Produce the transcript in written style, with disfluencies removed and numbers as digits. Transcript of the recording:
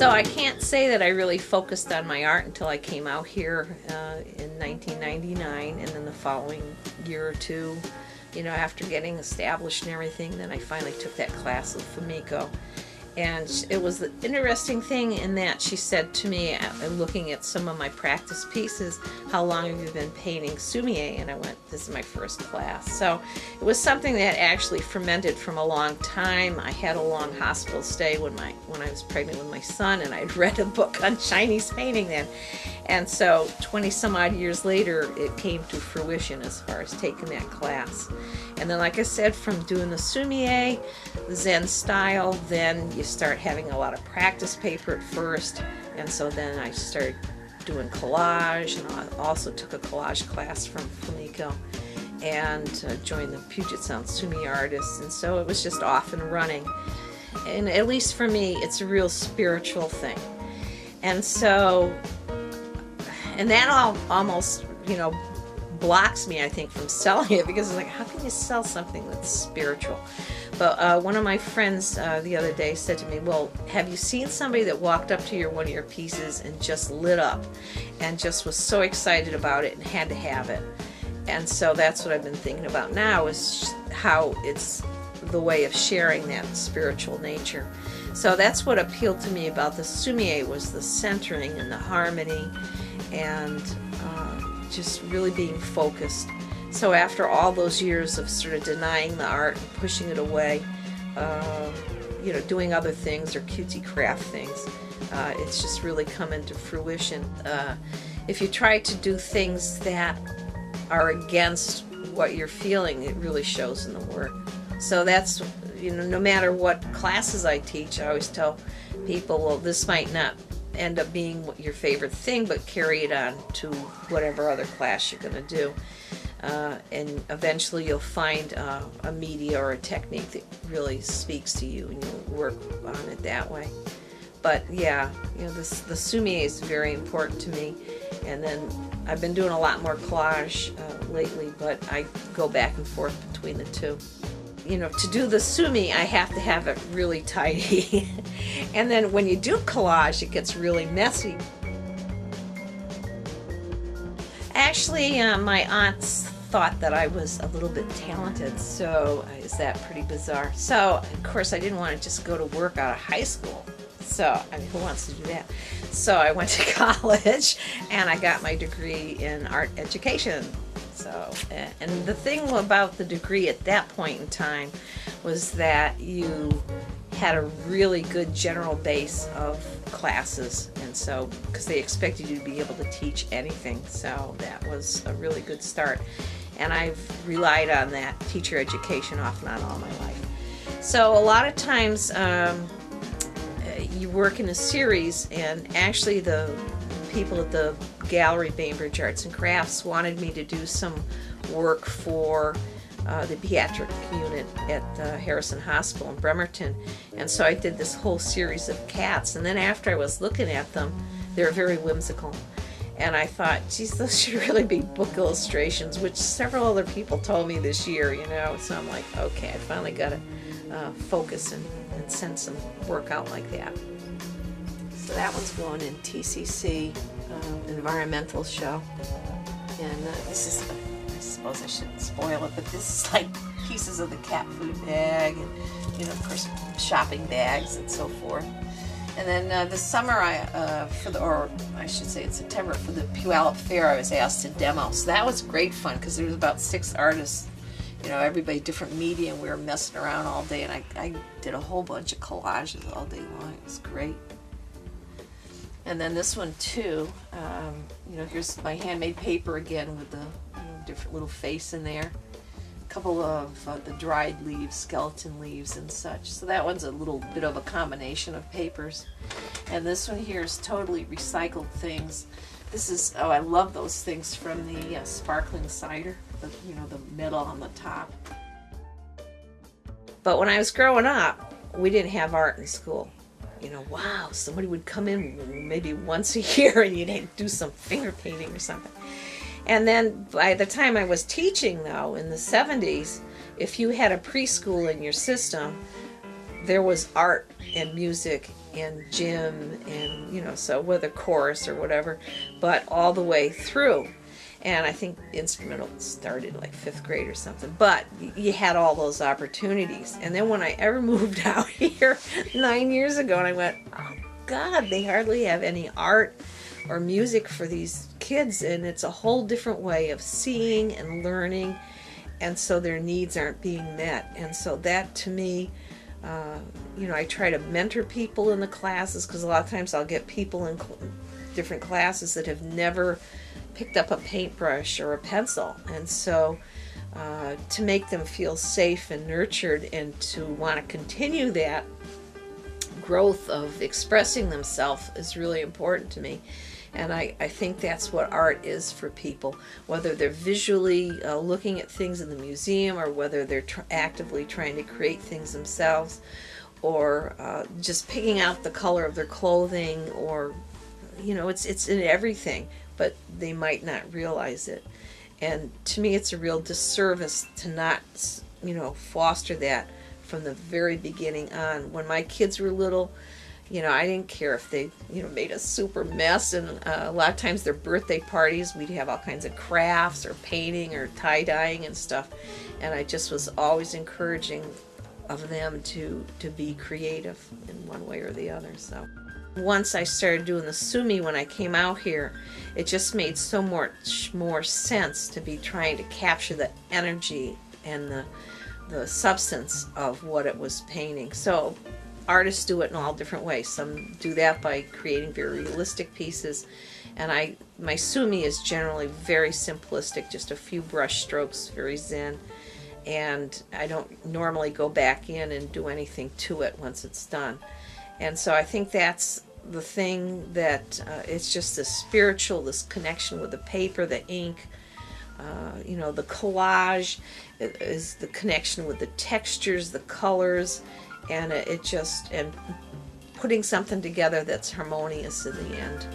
So I can't say that I really focused on my art until I came out here in 1999, and then the following year or two, you know, after getting established and everything, then I finally took that class with Fumiko. And it was the interesting thing in that she said to me, looking at some of my practice pieces, how long have you been painting sumi-e? And I went, this is my first class. So it was something that actually fermented from a long time. I had a long hospital stay when I was pregnant with my son, and I'd read a book on Chinese painting then. And so 20 some odd years later, it came to fruition as far as taking that class. And then, like I said, from doing the sumi-e, the Zen style, then you start having a lot of practice paper at first. And so then I started doing collage, and I also took a collage class from Fumiko, and joined the Puget Sound Sumi Artists. And so it was just off and running. And at least for me, it's a real spiritual thing. And so, and that almost, you know, blocks me, I think, from selling it, because it's like, how can you sell something that's spiritual? But one of my friends the other day said to me, well, have you seen somebody that walked up to one of your pieces and just lit up and just was so excited about it and had to have it? And so that's what I've been thinking about now, is how it's the way of sharing that spiritual nature. So that's what appealed to me about the sumi-e, was the centering and the harmony, and just really being focused. So after all those years of sort of denying the art and pushing it away, you know, doing other things or cutesy craft things, it's just really come into fruition. If you try to do things that are against what you're feeling, it really shows in the work. So that's, you know, no matter what classes I teach, I always tell people, well, this might not end up being your favorite thing, but carry it on to whatever other class you're going to do. And eventually you'll find a media or a technique that really speaks to you, and you'll work on it that way. But yeah, you know, the sumi-e is very important to me. And then I've been doing a lot more collage lately, but I go back and forth between the two. You know, to do the sumi, I have to have it really tidy. And then when you do collage, it gets really messy. Actually, my aunts thought that I was a little bit talented, so is that pretty bizarre? So, of course, I didn't want to just go to work out of high school. So, I mean, who wants to do that? So I went to college, and I got my degree in art education. So, and the thing about the degree at that point in time was that you had a really good general base of classes, and so, because they expected you to be able to teach anything, so that was a really good start. And I've relied on that teacher education off and on all my life. So a lot of times you work in a series, and actually the people at the gallery, Bainbridge Arts and Crafts, wanted me to do some work for the pediatric unit at Harrison Hospital in Bremerton. And so I did this whole series of cats, and then after I was looking at them, they were very whimsical. And I thought, geez, those should really be book illustrations, which several other people told me this year, you know. So I'm like, okay, I finally got to focus and send some work out like that. So that one's going in TCC environmental show. And this is, I suppose I shouldn't spoil it, but this is like pieces of the cat food bag, and, you know, of course, shopping bags and so forth. And then this summer, or I should say in September, for the Puyallup Fair, I was asked to demo. So that was great fun, because there was about 6 artists, you know, everybody different media, and we were messing around all day, and I did a whole bunch of collages all day long. It was great. And then this one too, you know, here's my handmade paper again with the different little face in there. A couple of the dried leaves, skeleton leaves and such. So that one's a little bit of a combination of papers. And this one here is totally recycled things. This is, oh, I love those things from the sparkling cider, you know, the metal on the top. But when I was growing up, we didn't have art in school. You know, wow, somebody would come in maybe once a year and you'd do some finger painting or something. And then by the time I was teaching, though, in the 70s, if you had a preschool in your system, there was art and music and gym, and so whether chorus or whatever, but all the way through. And I think instrumental started like 5th grade or something, but you had all those opportunities. And then when I ever moved out here 9 years ago, and I went, oh God, they hardly have any art or music for these kids, and it's a whole different way of seeing and learning, and so their needs aren't being met. And so that, to me, I try to mentor people in the classes, because a lot of times I'll get people in different classes that have never picked up a paintbrush or a pencil, and so to make them feel safe and nurtured and to want to continue that growth of expressing themselves is really important to me. And I think that's what art is for people, whether they're visually looking at things in the museum, or whether they're actively trying to create things themselves, or just picking out the color of their clothing, or it's in everything, but they might not realize it. And to me, it's a real disservice to not foster that from the very beginning on. When my kids were little, I didn't care if they, made a super mess, and a lot of times their birthday parties, we'd have all kinds of crafts or painting or tie-dyeing and stuff, and I just was always encouraging of them to be creative in one way or the other. So once I started doing the sumi when I came out here, it just made so much more sense to be trying to capture the energy and the substance of what it was painting. So artists do it in all different ways. Some do that by creating very realistic pieces, and my sumi is generally very simplistic, just a few brush strokes, very zen, and I don't normally go back in and do anything to it once it's done. And so I think that's the thing, that it's just this spiritual, this connection with the paper, the ink, the collage is the connection with the textures, the colors, and and putting something together that's harmonious in the end.